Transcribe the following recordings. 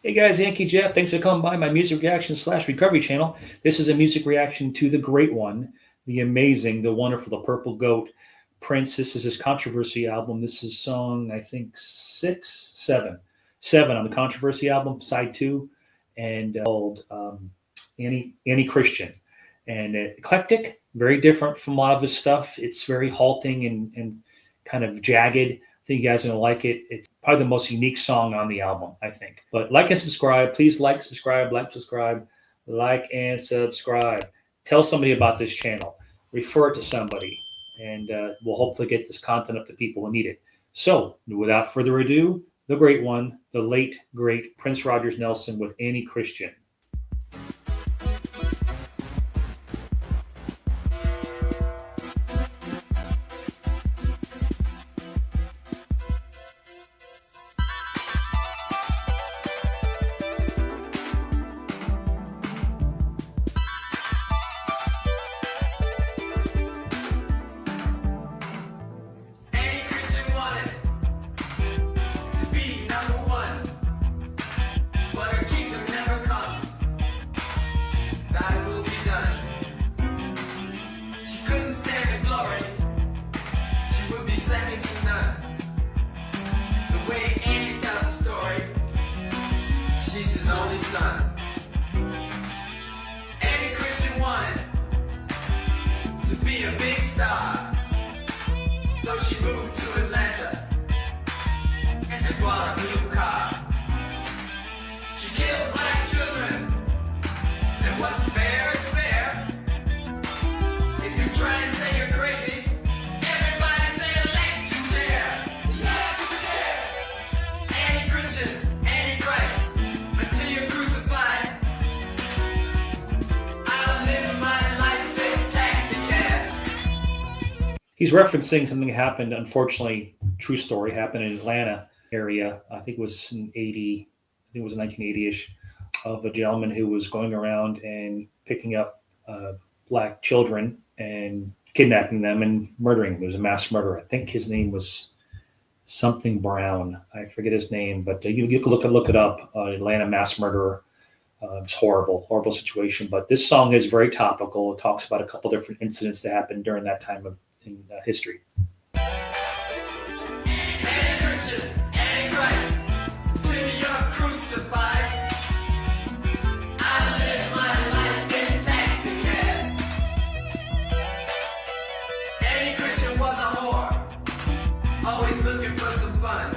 Hey guys, Yankee Jeff. Thanks for coming by my music reaction slash recovery channel. This is a music reaction to the great one, the amazing, the wonderful, the Purple Goat, Prince. This is his controversy album. This is song, I think, seven on the controversy album, side two, and called Annie Christian. And eclectic, very different from a lot of his stuff. It's very halting and kind of jagged. I think you guys are gonna like it. It's probably the most unique song on the album, I think. But like and subscribe. Please like, subscribe, like and subscribe. Tell somebody about this channel. Refer it to somebody, and we'll hopefully get this content up to people who need it. So, without further ado, the great one, the late great Prince Rogers Nelson with Annie Christian. Son. Any Christian wanted to be a big star, so she moved to Atlanta and she bought a blue car. She killed black children, and what's fair is fair. If you try and say you're crazy, everybody say electric chair. Electric chair. Any Christian, any Christ. He's referencing something that happened, unfortunately, true story, happened in Atlanta area. I think it was in 80, I think it was 1980-ish, of a gentleman who was going around and picking up black children and kidnapping them and murdering them. He was a mass murderer. I think his name was something Brown. I forget his name, but you can look it up. Atlanta mass murderer. It's horrible situation. But this song is very topical. It talks about a couple different incidents that happened during that time in history. Looking for some fun.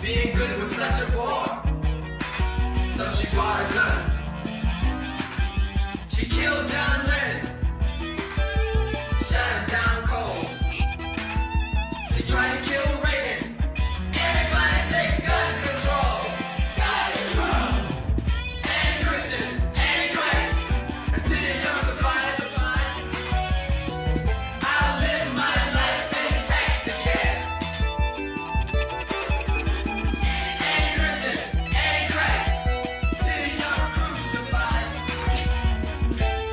Being good was such a bore, so she bought a gun. She killed John Lennon, shot him down cold. She tried to kill Reagan. Everybody say gun control. Gun control. Any Christian, any Christ, until you don't survive the mind. I'll live my life in taxi cabs. Any Christian, any Christ, till you're crucified.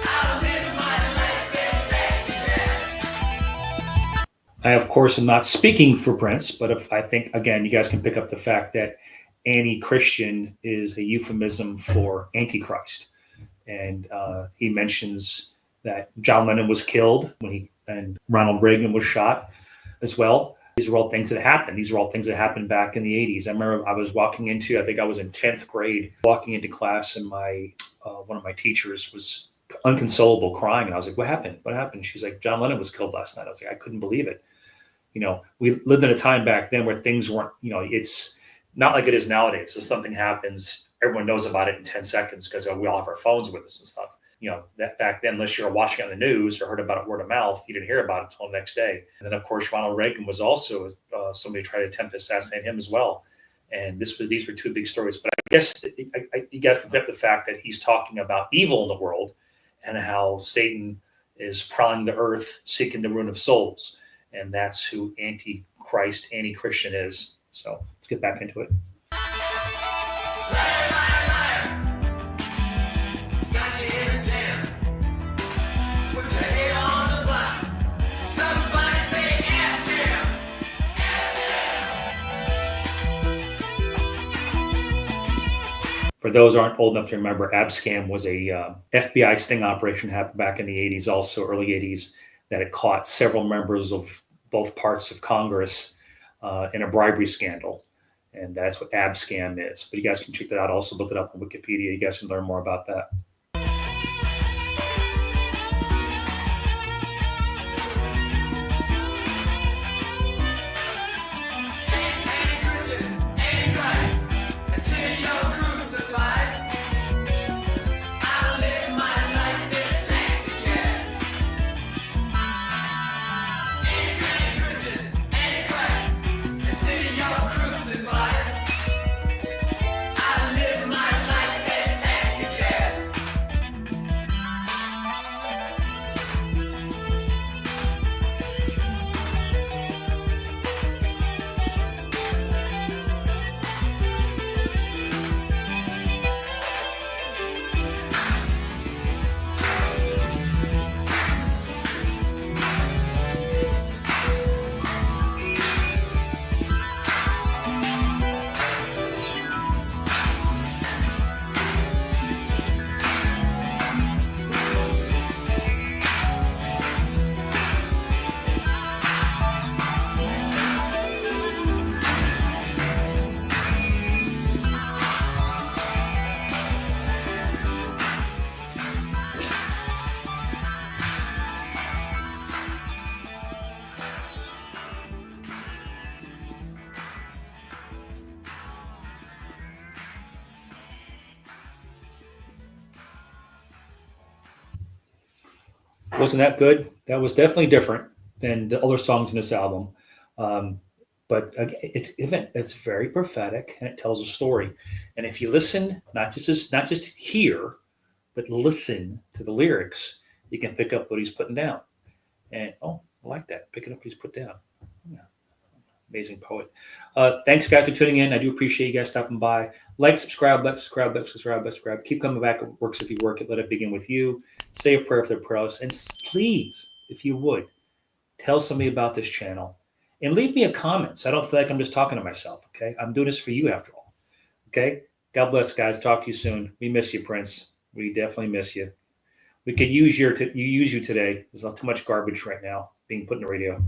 I'll live my life in taxi cabs. I, of course, am not speaking for Prince, but if I think, again, you guys can pick up the fact that Annie Christian is a euphemism for Antichrist. And he mentions that John Lennon was killed and Ronald Reagan was shot as well. These are all things that happened. These are all things that happened back in the 80s. I remember I was I think I was in 10th grade, walking into class, and one of my teachers was unconsolable, crying. And I was like, what happened? What happened? She's like, John Lennon was killed last night. I was like, I couldn't believe it. You know, we lived in a time back then where things weren't, it's not like it is nowadays. If something happens, everyone knows about it in 10 seconds because we all have our phones with us and stuff. That back then, unless you were watching it on the news or heard about it word of mouth, you didn't hear about it until the next day. And then, of course, Ronald Reagan was also somebody tried to attempt to assassinate him as well. And these were two big stories. But I guess you got to forget the fact that he's talking about evil in the world and how Satan is prowling the earth, seeking the ruin of souls. And that's who Antichrist, Anti-Christian is. So let's get back into it. Liar, liar, liar. Got you in a jam. Put your head on the block. Somebody say ask him. Ask him. For those who aren't old enough to remember, Abscam was a FBI sting operation happened back in the 80s, also early 80s, that it caught several members of both parts of Congress in a bribery scandal. And that's what Abscam is. But you guys can check that out. Also look it up on Wikipedia. You guys can learn more about that. Wasn't that good? That was definitely different than the other songs in this album. Um, but it's very prophetic and it tells a story. And if you listen, not just hear, but listen to the lyrics, you can pick up what he's putting down. And I like that. Picking up what he's put down. Yeah. Amazing poet. Thanks, guys, for tuning in. I do appreciate you guys stopping by. Like, subscribe. Keep coming back. It works if you work it. Let it begin with you. Say a prayer for the prayers. And please, if you would, tell somebody about this channel. And leave me a comment so I don't feel like I'm just talking to myself, okay? I'm doing this for you after all, okay? God bless, guys. Talk to you soon. We miss you, Prince. We definitely miss you. We could use you today. There's not too much garbage right now being put in the radio.